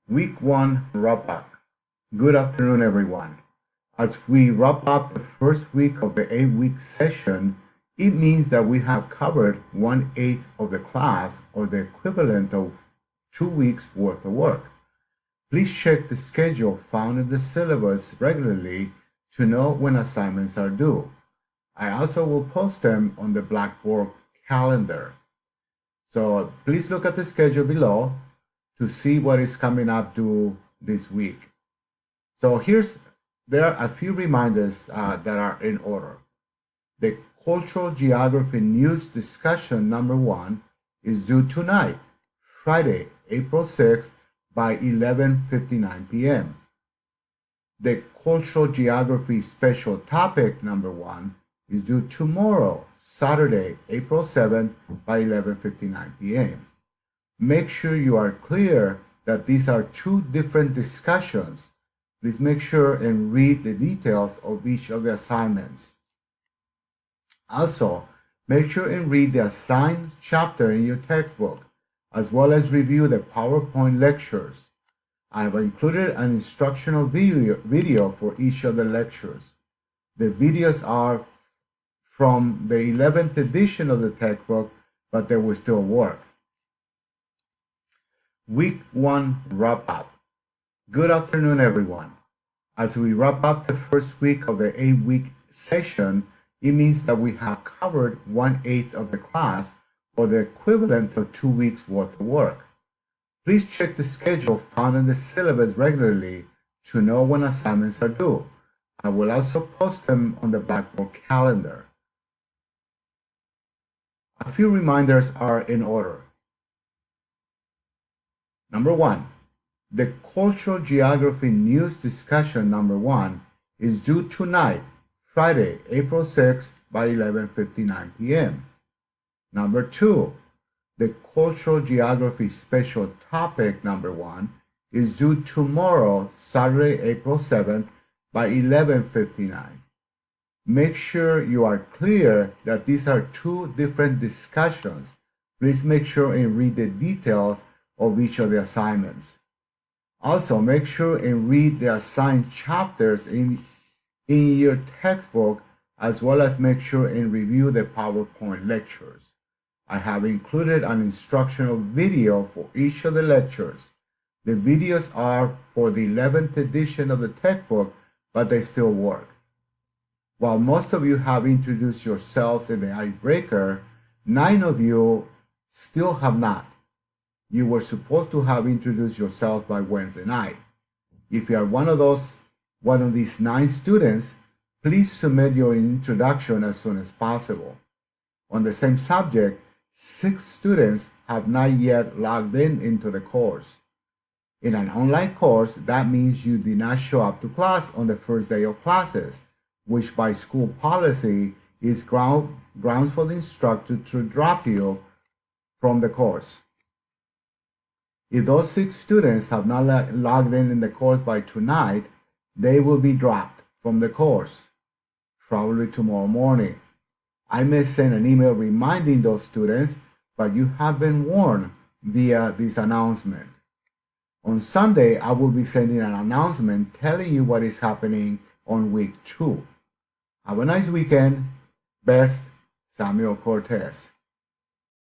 Week 1 wrap up. Good afternoon, everyone. As we wrap up the first week of the 8-week session, it means that we have covered 1/8 of the class, or the equivalent of 2 weeks worth of work. Please check the schedule found in the syllabus regularly to know when assignments are due. I also will post them on the Blackboard calendar. So please look at the schedule below to see what is coming up due this week. So there are a few reminders that are in order. The Cultural Geography News Discussion number 1 is due tonight, Friday, April 6th by 11:59 p.m. The Cultural Geography Special Topic number 1 is due tomorrow, Saturday, April 7th by 11:59 p.m. Make sure you are clear that these are two different discussions. Please make sure and read the details of each of the assignments. Also, make sure and read the assigned chapter in your textbook, as well as review the PowerPoint lectures. I have included an instructional video for each of the lectures. The videos are from the 11th edition of the textbook, but they will still work. Week 1 wrap up. Good afternoon, everyone. As we wrap up the first week of the 8-week session, it means that we have covered 1/8 of the class, or the equivalent of 2 weeks worth of work. Please check the schedule found in the syllabus regularly to know when assignments are due. I will also post them on the Blackboard calendar. A few reminders are in order. Number 1, the Cultural Geography News Discussion number 1 is due tonight, Friday, April 6th by 11:59 p.m. Number 2, the Cultural Geography Special Topic number 1 is due tomorrow, Saturday, April 7th by 11:59. Make sure you are clear that these are two different discussions. Please make sure and read the details of each of the assignments. Also, make sure and read the assigned chapters in your textbook, as well as make sure and review the PowerPoint lectures. I have included an instructional video for each of the lectures. The videos are for the 11th edition of the textbook, but they still work. While most of you have introduced yourselves in the icebreaker, 9 of you still have not. You were supposed to have introduced yourselves by Wednesday night. If you are one of these 9 students, please submit your introduction as soon as possible. On the same subject, 6 students have not yet logged into the course. In an online course, that means you did not show up to class on the first day of classes, which by school policy is grounds for the instructor to drop you from the course. If those 6 students have not logged in the course by tonight, they will be dropped from the course, probably tomorrow morning. I may send an email reminding those students, but you have been warned via this announcement. On Sunday, I will be sending an announcement telling you what is happening on week 2. Have a nice weekend. Best, Samuel Cortez.